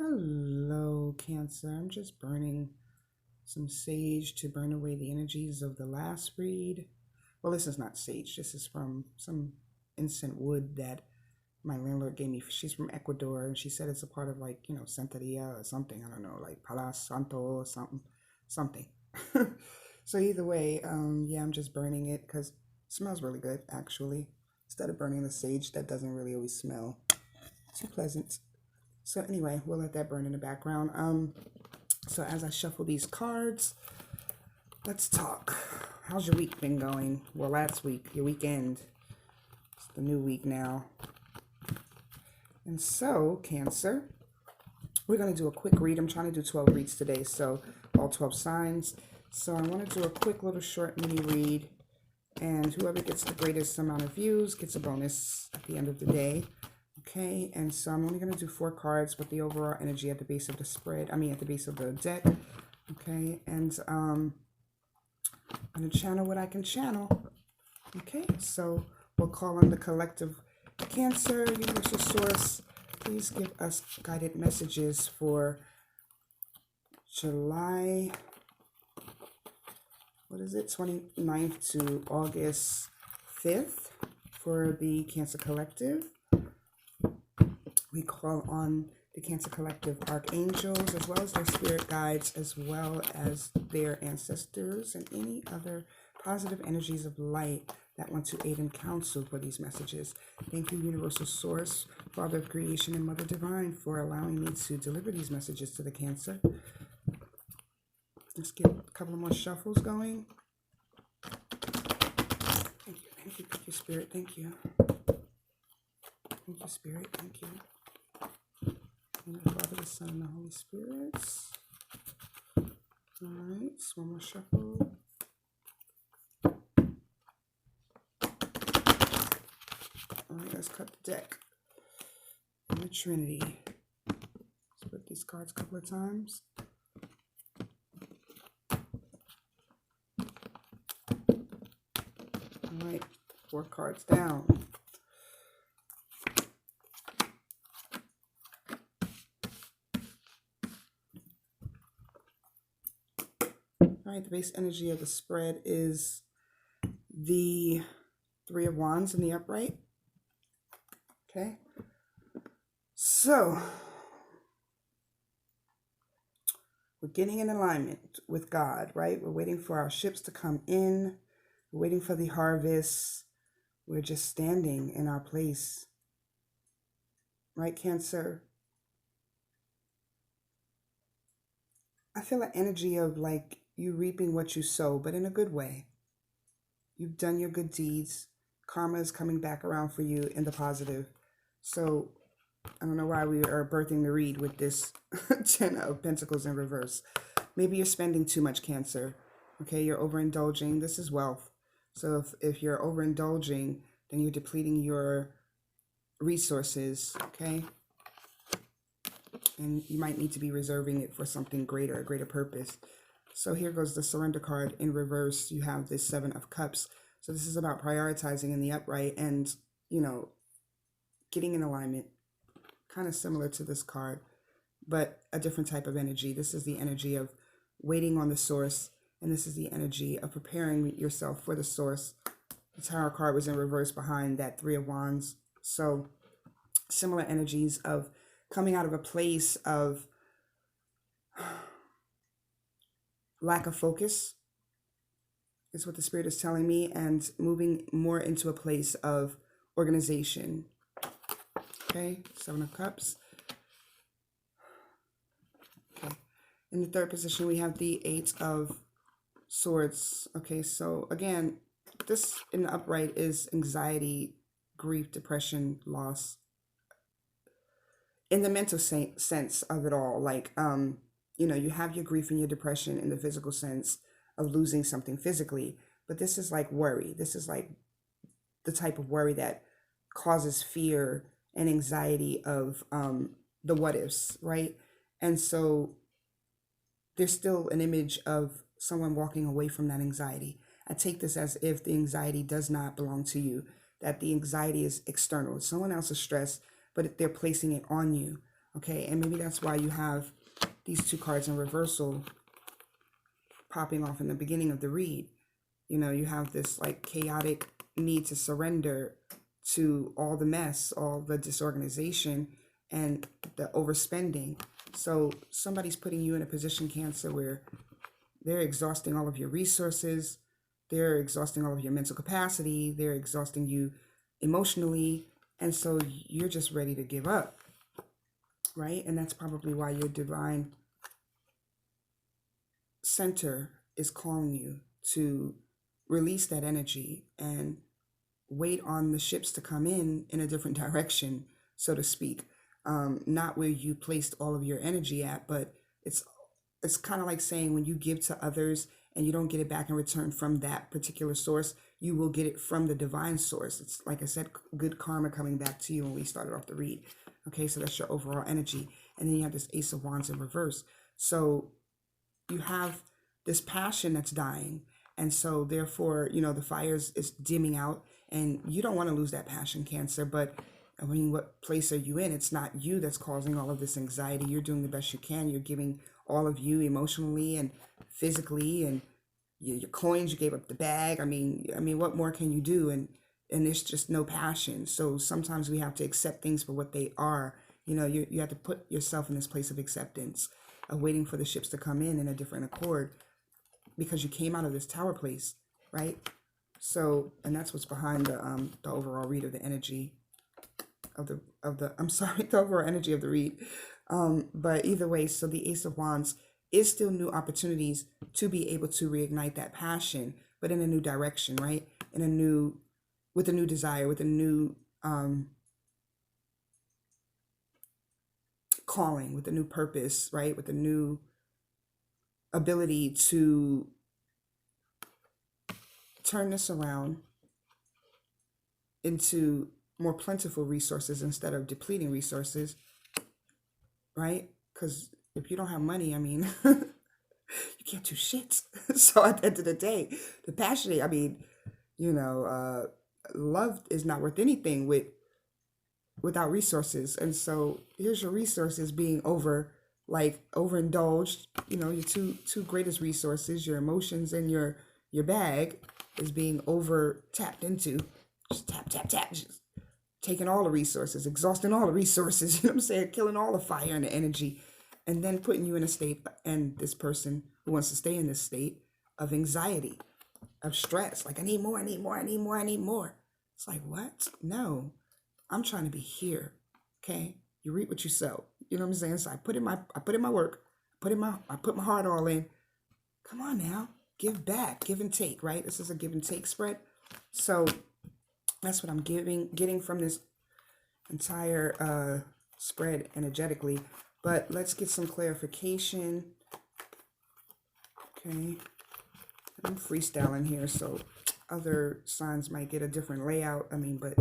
Hello, Cancer. I'm just burning some sage to burn away the energies of the last read. Well, this is not sage. This is from some incense wood that my landlord gave me. She's from Ecuador, and she said it's a part of Santeria or something. I don't know, like Palo Santo or something. So either way, yeah, I'm just burning it because it smells really good, actually. Instead of burning the sage, that doesn't really always smell too pleasant. So anyway, we'll let that burn in the background. So as I shuffle these cards, let's talk. How's your week been going? Well, last week, your weekend. It's the new week now. And so, Cancer, we're going to do a quick read. I'm trying to do 12 reads today, so all 12 signs. So I want to do a quick little short mini read. And whoever gets the greatest amount of views gets a bonus at the end of the day. Okay, and so I'm only going to do 4 cards with the overall energy at the base of the spread. I mean, at the base of the deck. Okay, and I'm going to channel what I can channel. Okay, so we'll call on the collective Cancer, Universal Source. Please give us guided messages for July, 29th to August 5th for the Cancer Collective. We call on the Cancer Collective archangels, as well as their spirit guides, as well as their ancestors and any other positive energies of light that want to aid and counsel for these messages. Thank you, Universal Source, Father of Creation and Mother Divine, for allowing me to deliver these messages to the Cancer. Let's get a couple of more shuffles going. Thank you, Spirit, thank you. Thank you, Spirit, thank you. And the Father, the Son, and the Holy Spirit. All right, one more shuffle. All right, let's cut the deck. And the Trinity. Let's put these cards a couple of times. All right, 4 cards down. All right, the base energy of the spread is the 3 of Wands in the upright. Okay, so we're getting in alignment with God, right? We're waiting for our ships to come in. We're waiting for the harvest. We're just standing in our place, right, Cancer? I feel an energy of like you reaping what you sow, but in a good way. You've done your good deeds. Karma is coming back around for you in the positive. So I don't know why we are birthing the read with this 10 of Pentacles in reverse. Maybe you're spending too much, Cancer. Okay, you're overindulging. This is wealth. So if you're overindulging, then you're depleting your resources, okay? And you might need to be reserving it for something greater, a greater purpose. So here goes the surrender card in reverse. You have this 7 of Cups. So this is about prioritizing in the upright and, getting in alignment. Kind of similar to this card, but a different type of energy. This is the energy of waiting on the source, and this is the energy of preparing yourself for the source. The Tower card was in reverse behind that 3 of Wands. So similar energies of coming out of a place of lack of focus is what the Spirit is telling me, and moving more into a place of organization. Okay, 7 of Cups. Okay, in the third position, we have the 8 of Swords. Okay, so again, this in the upright is anxiety, grief, depression, loss. In the mental sense of it all, like, you have your grief and your depression in the physical sense of losing something physically, but this is like worry. This is like the type of worry that causes fear and anxiety of the what ifs, right? And so there's still an image of someone walking away from that anxiety. I take this as if the anxiety does not belong to you, that the anxiety is external. It's someone else's stress, but they're placing it on you. Okay, and maybe that's why you have these two cards in reversal popping off in the beginning of the read. You know, you have this like chaotic need to surrender to all the mess, all the disorganization, and the overspending. So somebody's putting you in a position, Cancer, where they're exhausting all of your resources, they're exhausting all of your mental capacity, they're exhausting you emotionally, and so you're just ready to give up, right? And that's probably why your divine center is calling you to release that energy and wait on the ships to come in a different direction, so to speak. Not where you placed all of your energy at, but it's kind of like saying when you give to others and you don't get it back in return from that particular source, you will get it from the divine source. It's like I said, good karma coming back to you when we started off the read. Okay, so that's your overall energy. And then you have this Ace of Wands in reverse. So you have this passion that's dying. And so therefore, you know, the fire is dimming out, and you don't want to lose that passion, Cancer. But I mean, what place are you in? It's not you that's causing all of this anxiety. You're doing the best you can. You're giving all of you emotionally and physically, and your coins, you gave up the bag. I mean, what more can you do? And there's just no passion. So sometimes we have to accept things for what they are. You know, you have to put yourself in this place of acceptance, of waiting for the ships to come in a different accord, because you came out of this tower place, right? So, and that's what's behind the overall read of the energy of the the overall energy of the read. But either way, so the Ace of Wands is still new opportunities to be able to reignite that passion, but in a new direction, right? With a new desire, with a new calling, with a new purpose, right? With a new ability to turn this around into more plentiful resources instead of depleting resources, right? Because if you don't have money, I mean, you can't do shit. So at the end of the day, the passionate, I mean, you know, love is not worth anything without resources. And so here's your resources being overindulged. You know, your two greatest resources, your emotions and your bag, is being over tapped into. Just tap, just taking all the resources, exhausting all the resources, you know what I'm saying? Killing all the fire and the energy, and then putting you in a state, and this person who wants to stay in this state of anxiety, of stress. Like, I need more. It's like, what? No, I'm trying to be here. Okay. You reap what you sow. You know what I'm saying? So I put in my work, I put my heart all in. Come on now. Give back, give and take, right? This is a give and take spread. So that's what I'm getting from this entire spread energetically. But let's get some clarification. Okay. I'm freestyling here, so other signs might get a different layout. I mean, but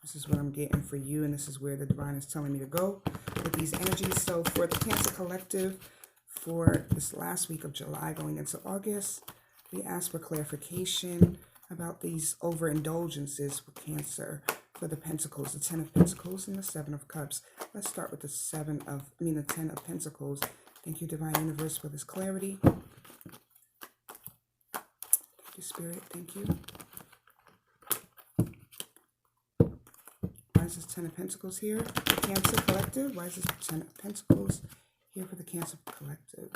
this is what I'm getting for you, and this is where the divine is telling me to go with these energies. So for the Cancer Collective, for this last week of July going into August, we ask for clarification about these overindulgences for Cancer, for the Pentacles, the 10 of Pentacles and the 7 of Cups. Let's start with the 10 of Pentacles. Thank you, Divine Universe, for this clarity. Thank you, Spirit. Thank you. Why is this 10 of Pentacles here for the Cancer Collective? Why is this 10 of Pentacles here for the Cancer Collective?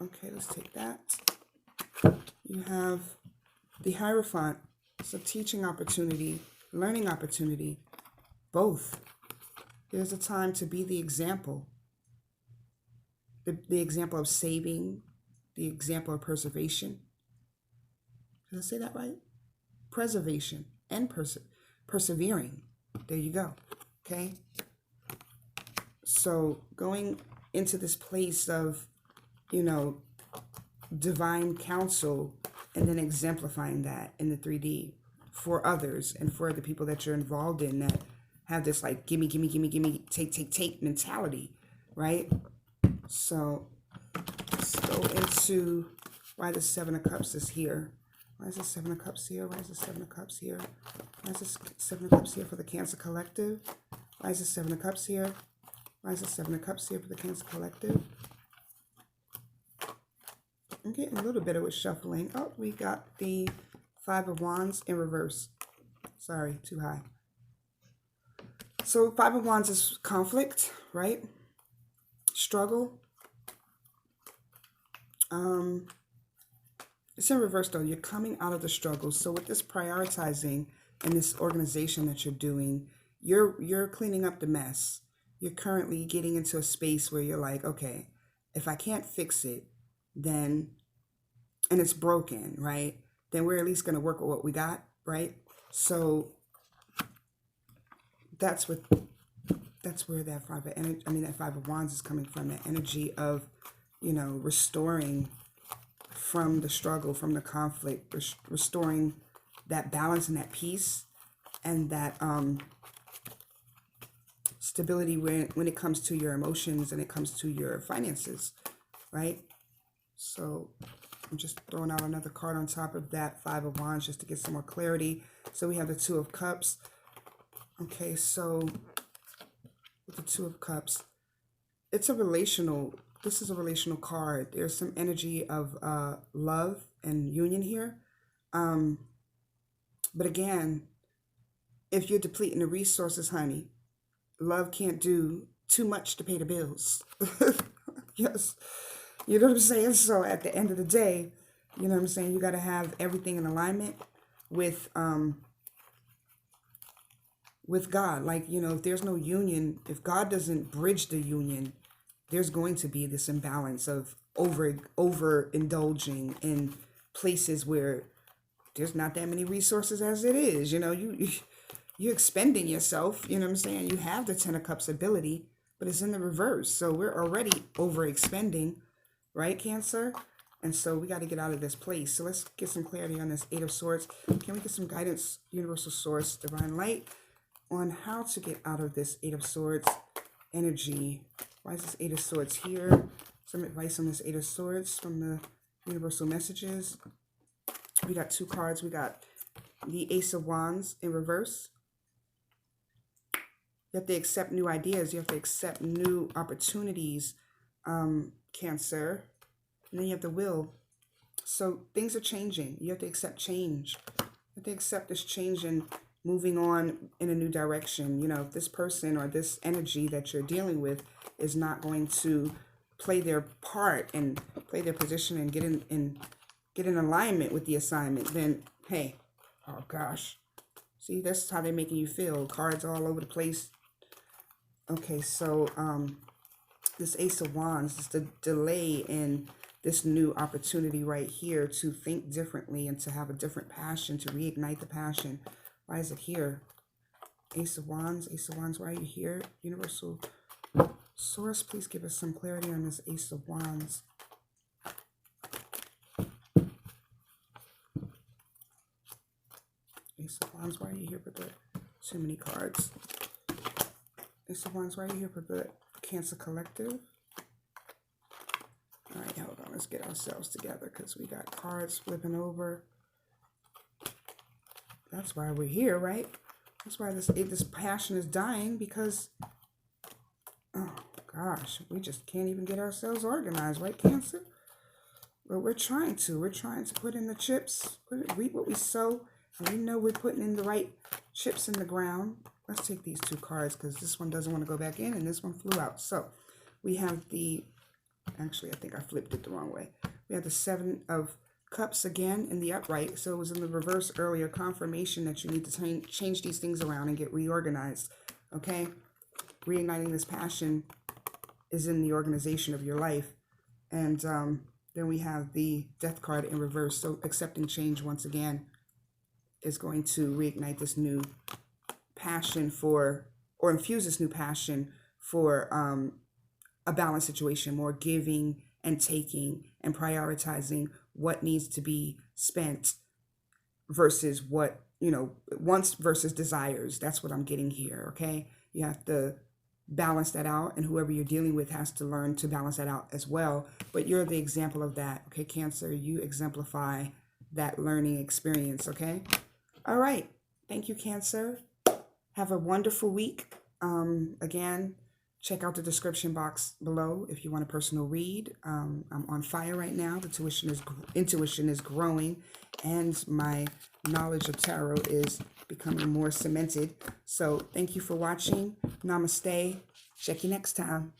Okay, let's take that. You have the Hierophant. It's a teaching opportunity, learning opportunity, both. There's a time to be the example. The example of saving, the example of preservation. Did I say that right? Preservation and persevering. There you go. Okay? So going into this place of, you know, divine counsel, and then exemplifying that in the 3D for others and for the people that you're involved in that have this like gimme, take mentality, right? So let's go into why the 7 of Cups is here. Why is the 7 of Cups here? Why is the 7 of Cups here? Why is the 7 of Cups here for the Cancer Collective? Why is the 7 of Cups here? Why is the Seven of Cups here for the Cancer Collective? I'm getting a little bit of a shuffling. Oh, we got the Five of Wands in reverse. Sorry, too high. So Five of Wands is conflict, right? Struggle. It's in reverse though. You're coming out of the struggle. So with this prioritizing and this organization that you're doing, you're cleaning up the mess. You're currently getting into a space where you're like, okay, if I can't fix it, then, and it's broken, right? Then we're at least going to work with what we got, right? So that's where that that Five of Wands is coming from, that energy of, restoring from the struggle, from the conflict, restoring that balance and that peace and that stability when it comes to your emotions and it comes to your finances, right? So I'm just throwing out another card on top of that Five of Wands just to get some more clarity. So we have the Two of Cups. Okay, so with the Two of Cups, this is a relational card. There's some energy of love and union here. But again, if you're depleting the resources, honey, love can't do too much to pay the bills. Yes. You know what I'm saying? So at the end of the day, you know what I'm saying? You got to have everything in alignment with God. Like, if there's no union, if God doesn't bridge the union, there's going to be this imbalance of overindulging in places where there's not that many resources as it is. You're expending yourself. You know what I'm saying? You have the Ten of Cups ability, but it's in the reverse. So we're already overexpending, right, Cancer? And so we got to get out of this place. So let's get some clarity on this Eight of Swords. Can we get some guidance, Universal Source, Divine Light, on how to get out of this Eight of Swords energy? Why is this Eight of Swords here? Some advice on this Eight of Swords from the Universal Messages. We got two cards. We got the Ace of Wands in reverse. You have to accept new ideas. You have to accept new opportunities, Cancer. And then you have the Will. So things are changing. You have to accept change. You have to accept this change and moving on in a new direction. If this person or this energy that you're dealing with is not going to play their part and play their position and get in alignment with the assignment, then hey, oh gosh. See, that's how they're making you feel. Cards all over the place. Okay, so this Ace of Wands is the delay in this new opportunity right here to think differently and to have a different passion, to reignite the passion. Why is it here? Ace of Wands, why are you here? Universal Source, please give us some clarity on this Ace of Wands. Ace of Wands, why are you here for the... Too many cards. Ace of Wands, why are you here for the Cancer Collective? All right, hold on. Let's get ourselves together because we got cards flipping over. That's why we're here, right? That's why this passion is dying, because, oh gosh, we just can't even get ourselves organized, right, Cancer? But we're trying to. We're trying to put in the chips, reap what we sow, and we know we're putting in the right chips in the ground. Let's take these two cards because this one doesn't want to go back in and this one flew out. So we have actually, I think I flipped it the wrong way. We have the Seven of Cups again in the upright. So it was in the reverse earlier, confirmation that you need to change these things around and get reorganized. Okay? Reigniting this passion is in the organization of your life. And then we have the Death card in reverse. So accepting change once again is going to reignite this new passion for, or infuse this new passion for a balanced situation, more giving and taking and prioritizing what needs to be spent versus what, wants versus desires. That's what I'm getting here, okay? You have to balance that out, and whoever you're dealing with has to learn to balance that out as well. But you're the example of that, okay, Cancer? You exemplify that learning experience, okay? All right. Thank you, Cancer. Have a wonderful week. Again, check out the description box below if you want a personal read. I'm on fire right now. The intuition is growing, and my knowledge of tarot is becoming more cemented. So thank you for watching. Namaste. Check you next time.